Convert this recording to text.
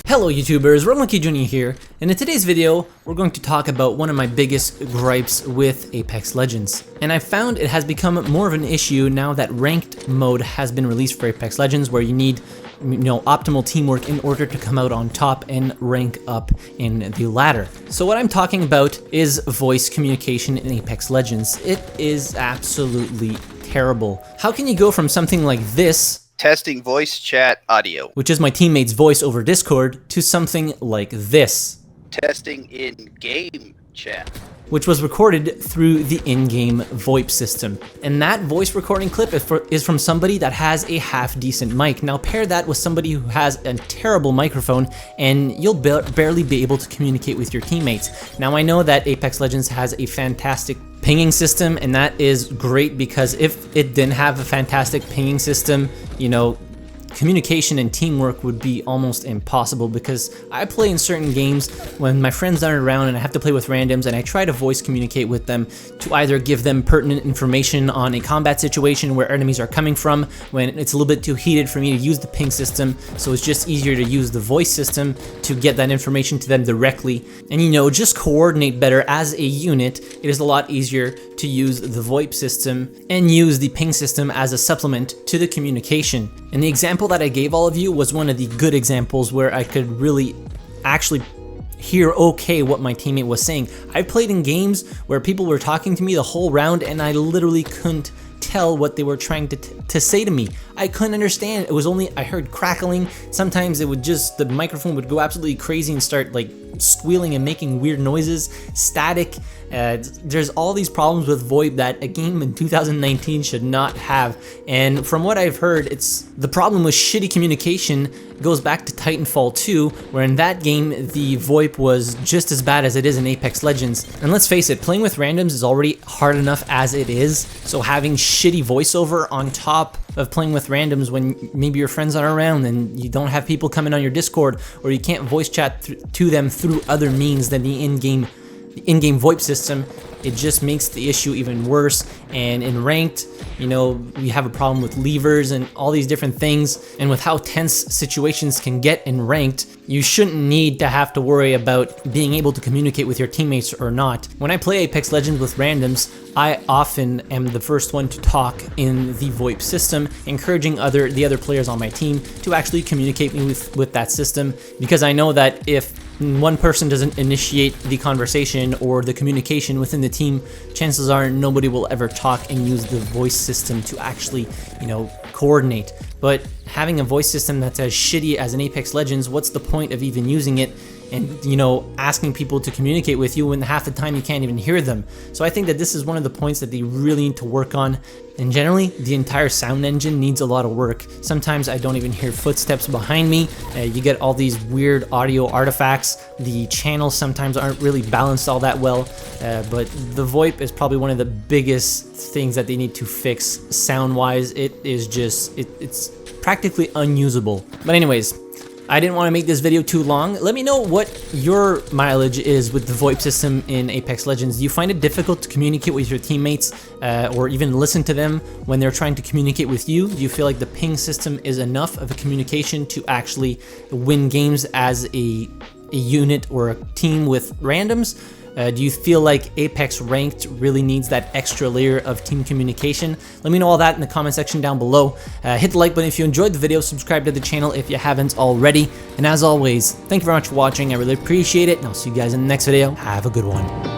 Hello YouTubers, RogueMonkeyJr here, and in today's video, we're going to talk about one of my biggest gripes with Apex Legends. And I found it has become more of an issue now that ranked mode has been released for Apex Legends, where you need optimal teamwork in order to come out on top and rank up in the ladder. So what I'm talking about is voice communication in Apex Legends. It is absolutely terrible. How can you go from something like this, testing voice chat audio, which is my teammate's voice over Discord, to something like this, testing in-game chat, which was recorded through the in-game VoIP system. And that voice recording clip is from somebody that has a half-decent mic. Now pair that with somebody who has a terrible microphone and you'll barely be able to communicate with your teammates. Now I know that Apex Legends has a fantastic pinging system, and that is great because if it didn't have a fantastic pinging system, communication and teamwork would be almost impossible, because I play in certain games when my friends aren't around and I have to play with randoms, and I try to voice communicate with them to either give them pertinent information on a combat situation where enemies are coming from when it's a little bit too heated for me to use the ping system, so it's just easier to use the voice system to get that information to them directly, and just coordinate better as a unit. It is a lot easier to use the VoIP system and use the ping system as a supplement to the communication. And the example that I gave all of you was one of the good examples where I could really actually hear okay what my teammate was saying. I played in games where people were talking to me the whole round and I literally couldn't tell what they were trying to say to me. I couldn't understand. It was only, I heard crackling. Sometimes it would just, the microphone would go absolutely crazy and start like squealing and making weird noises, static. There's all these problems with VoIP that a game in 2019 should not have. And from what I've heard, the problem with shitty communication goes back to Titanfall 2, where in that game the VoIP was just as bad as it is in Apex Legends. And let's face it, playing with randoms is already hard enough as it is, so having shitty voiceover on top of playing with randoms when maybe your friends aren't around and you don't have people coming on your Discord, or you can't voice chat to them through other means than the in-game VoIP system, it just makes the issue even worse. And in ranked, we have a problem with levers and all these different things, and with how tense situations can get in ranked, you shouldn't need to have to worry about being able to communicate with your teammates or not. When I play Apex Legends with randoms, I often am the first one to talk in the VoIP system, encouraging the other players on my team to actually communicate with that system, because I know that if one person doesn't initiate the conversation or the communication within the team, chances are nobody will ever talk and use the voice system to actually, coordinate. But having a voice system that's as shitty as an Apex Legends, what's the point of even using it and, asking people to communicate with you when half the time you can't even hear them? So I think that this is one of the points that they really need to work on. And generally, the entire sound engine needs a lot of work. Sometimes I don't even hear footsteps behind me. You get all these weird audio artifacts. The channels sometimes aren't really balanced all that well. But the VoIP is probably one of the biggest things that they need to fix sound-wise. It is just, it's practically unusable. But anyways, I didn't want to make this video too long. Let me know what your mileage is with the VoIP system in Apex Legends. Do you find it difficult to communicate with your teammates or even listen to them when they're trying to communicate with you? Do you feel like the ping system is enough of a communication to actually win games as a unit or a team with randoms? Do you feel like Apex Ranked really needs that extra layer of team communication? Let me know all that in the comment section down below. Hit the like button if you enjoyed the video, subscribe to the channel if you haven't already, and as always, thank you very much for watching. I really appreciate it, and I'll see you guys in the next video. Have a good one.